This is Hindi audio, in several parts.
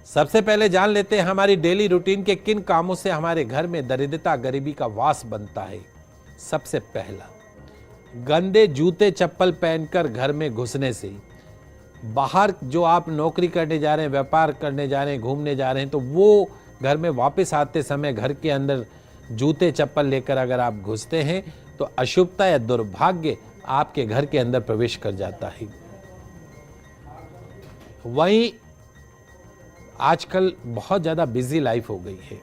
सबसे पहले जान लेते हैं हमारी डेली रूटीन के किन कामों से हमारे घर में दरिद्रता गरीबी का वास बनता है। सबसे पहला, गंदे जूते चप्पल पहनकर घर में घुसने से। बाहर जो आप नौकरी करने जा रहे हैं, व्यापार करने जा रहे हैं, घूमने जा रहे हैं, तो वो घर में वापस आते समय घर के अंदर जूते चप्पल लेकर अगर आप घुसते हैं तो अशुभता या दुर्भाग्य आपके घर के अंदर प्रवेश कर जाता है। वहीं आजकल बहुत ज़्यादा बिजी लाइफ हो गई है,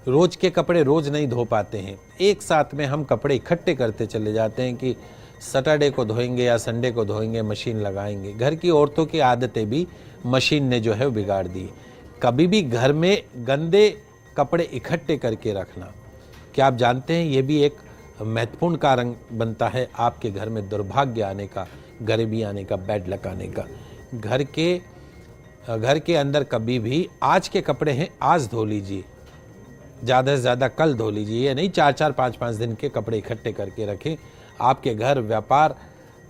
रोज के कपड़े रोज नहीं धो पाते हैं। एक साथ में हम कपड़े इकट्ठे करते चले जाते हैं कि सैटरडे को धोएंगे या संडे को धोएंगे, मशीन लगाएंगे। घर की औरतों की आदतें भी मशीन ने जो है वो बिगाड़ दी। कभी भी घर में गंदे कपड़े इकट्ठे करके रखना, क्या आप जानते हैं ये भी एक महत्वपूर्ण कारण बनता है आपके घर में दुर्भाग्य आने का, गरीबी आने का, बैड लक आने का। घर के अंदर कभी भी आज के कपड़े हैं आज धो लीजिए, ज़्यादा से ज़्यादा कल धो लीजिए। ये नहीं 4-4, 5-5 दिन के कपड़े इकट्ठे करके रखें। आपके घर, व्यापार,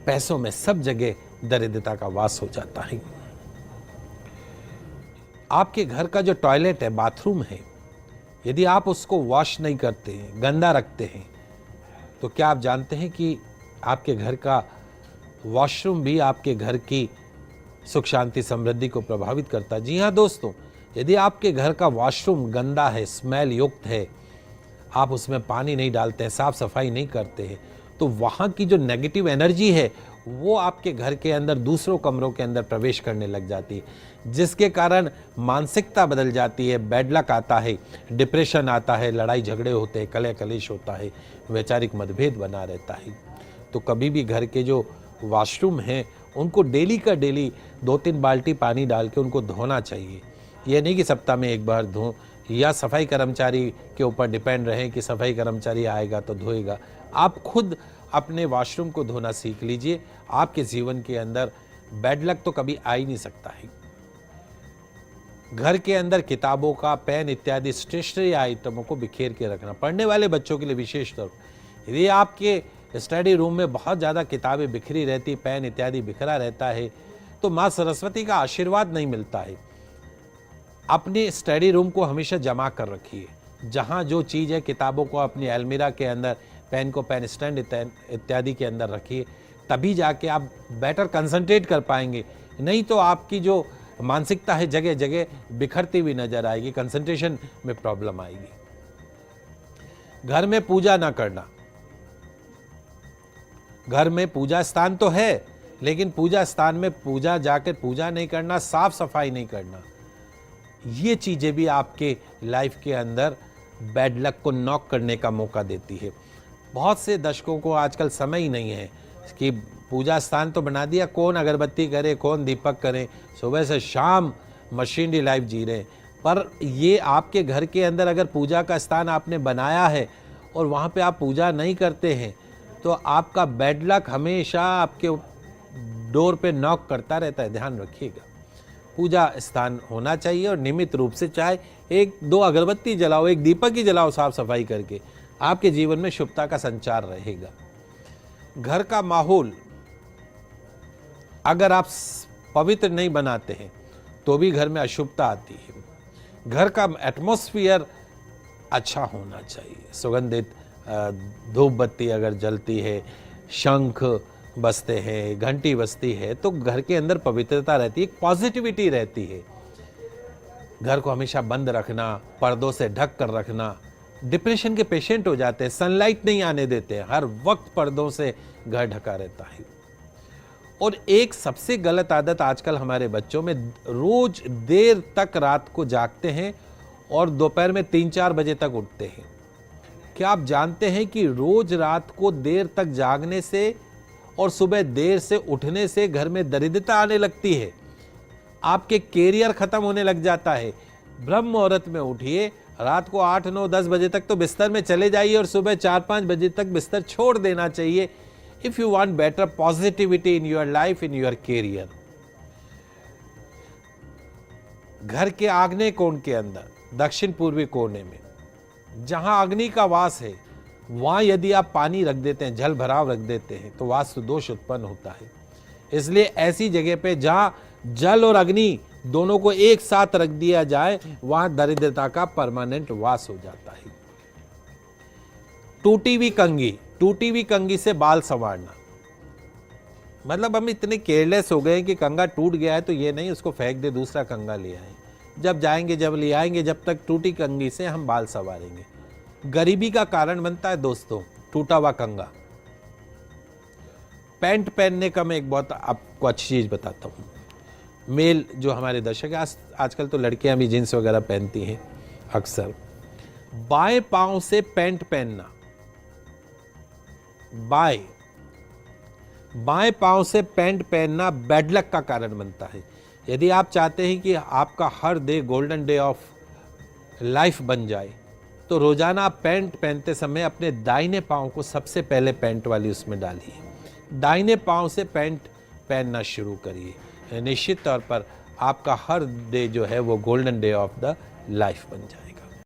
पैसों में सब जगह दरिद्रता का वास हो जाता है। आपके घर का जो टॉयलेट है, बाथरूम है, यदि आप उसको वॉश नहीं करते हैं, गंदा रखते हैं, तो क्या आप जानते हैं कि आपके घर का वॉशरूम भी आपके घर की सुख शांति समृद्धि को प्रभावित करता है। जी हाँ दोस्तों, यदि आपके घर का वॉशरूम गंदा है, स्मेल युक्त है, आप उसमें पानी नहीं डालते हैं, साफ सफाई नहीं करते हैं, तो वहाँ की जो नेगेटिव एनर्जी है वो आपके घर के अंदर दूसरों कमरों के अंदर प्रवेश करने लग जाती है, जिसके कारण मानसिकता बदल जाती है, बैड लक आता है, डिप्रेशन आता है, लड़ाई झगड़े होते हैं, कलह कलेश होता है, वैचारिक मतभेद बना रहता है। तो कभी भी घर के जो वॉशरूम हैं उनको डेली का डेली 2-3 बाल्टी पानी डाल के उनको धोना चाहिए। ये नहीं कि सप्ताह में एक बार धो, या सफाई कर्मचारी के ऊपर डिपेंड रहें कि सफाई कर्मचारी आएगा तो धोएगा। आप खुद अपने वॉशरूम को धोना सीख लीजिए। आपके जीवन के अंदर बैड लक तो कभी आ ही नहीं सकता है। घर के अंदर किताबों का, पेन इत्यादि स्टेशनरी आइटमों को बिखेर के रखना, पढ़ने वाले बच्चों के लिए विशेष तौर पर। यदि आपके स्टडी रूम में बहुत ज़्यादा किताबें बिखरी रहती, पेन इत्यादि बिखरा रहता है, तो माँ सरस्वती का आशीर्वाद नहीं मिलता है। अपने स्टडी रूम को हमेशा जमा कर रखिए। जहाँ जो चीज़ है, किताबों को अपनी अलमीरा के अंदर, पेन को पेन स्टैंड इत्यादि के अंदर रखिए, तभी जाके आप बेटर कंसंट्रेट कर पाएंगे। नहीं तो आपकी जो मानसिकता है जगह जगह बिखरती हुई नजर आएगी, कंसंट्रेशन में प्रॉब्लम आएगी। घर में पूजा ना करना। घर में पूजा स्थान तो है, लेकिन पूजा स्थान में पूजा जाकर पूजा नहीं करना, साफ सफाई नहीं करना, ये चीजें भी आपके लाइफ के अंदर बैड लक को नॉक करने का मौका देती है। बहुत से दर्शकों को आजकल समय ही नहीं है कि पूजा स्थान तो बना दिया, कौन अगरबत्ती करे, कौन दीपक करे, सुबह से शाम मशीनरी लाइफ जी रहे हैं। पर ये आपके घर के अंदर अगर पूजा का स्थान आपने बनाया है और वहाँ पे आप पूजा नहीं करते हैं, तो आपका बैड लक हमेशा आपके डोर पे नॉक करता रहता है। ध्यान रखिएगा, पूजा स्थान होना चाहिए और नियमित रूप से चाहे 1-2 अगरबत्ती जलाओ, एक दीपक ही जलाओ साफ सफाई करके, आपके जीवन में शुभता का संचार रहेगा। घर का माहौल अगर आप पवित्र नहीं बनाते हैं तो भी घर में अशुभता आती है। घर का एटमॉस्फेयर अच्छा होना चाहिए। सुगंधित धूप बत्ती अगर जलती है, शंख बजते हैं, घंटी बजती है, तो घर के अंदर पवित्रता रहती है, पॉजिटिविटी रहती है। घर को हमेशा बंद रखना, पर्दों से ढक कर रखना, डिप्रेशन के पेशेंट हो जाते हैं, सनलाइट नहीं आने देते हैं, हर वक्त पर्दों से घर ढका रहता है। और एक सबसे गलत आदत आजकल हमारे बच्चों में, रोज देर तक रात को जागते हैं और दोपहर में 3-4 बजे तक उठते हैं। क्या आप जानते हैं कि रोज रात को देर तक जागने से और सुबह देर से उठने से घर में दरिद्रता आने लगती है, आपके कैरियर खत्म होने लग जाता है। ब्रह्म मुहूर्त में उठिए, रात को 8, 9, 10 बजे तक तो बिस्तर में चले जाइए और सुबह 4-5 बजे तक बिस्तर छोड़ देना चाहिए, if you want better positivity in your life, in your career. घर के आग्नेय कोण के अंदर, दक्षिण पूर्वी कोने में, जहां अग्नि का वास है, वहां यदि आप पानी रख देते हैं, जल भराव रख देते हैं, तो वास्तु दोष उत्पन्न होता है। इसलिए ऐसी जगह पे जहां जल और अग्नि दोनों को एक साथ रख दिया जाए, वहां दरिद्रता का परमानेंट वास हो जाता है। टूटी हुई कंघी से बाल संवारना, मतलब हम इतने केयरलेस हो गए कि कंघा टूट गया है तो ये नहीं उसको फेंक दे, दूसरा कंघा ले आए। जब जाएंगे जब ले आएंगे, जब तक टूटी कंघी से हम बाल संवारेंगे। गरीबी का कारण बनता है दोस्तों टूटा हुआ कंघा। पैंट पहनने का मैं एक बहुत आपको अच्छी चीज बताता हूँ। मेल जो हमारे दर्शक है, आजकल तो लड़कियां भी जींस वगैरह पहनती हैं अक्सर। बाएं पांव से पैंट पहनना, बाएं पांव से पैंट पहनना बैड लक का कारण बनता है। यदि आप चाहते हैं कि आपका हर day golden day of life बन जाए, तो रोजाना आप पैंट पहनते समय अपने दाहिने पांव को सबसे पहले पैंट वाली उसमें डालिए, दाहिने पांव से पैंट पहनना शुरू करिए। निश्चित तौर पर आपका हर डे जो है वो golden day of the life बन जाएगा।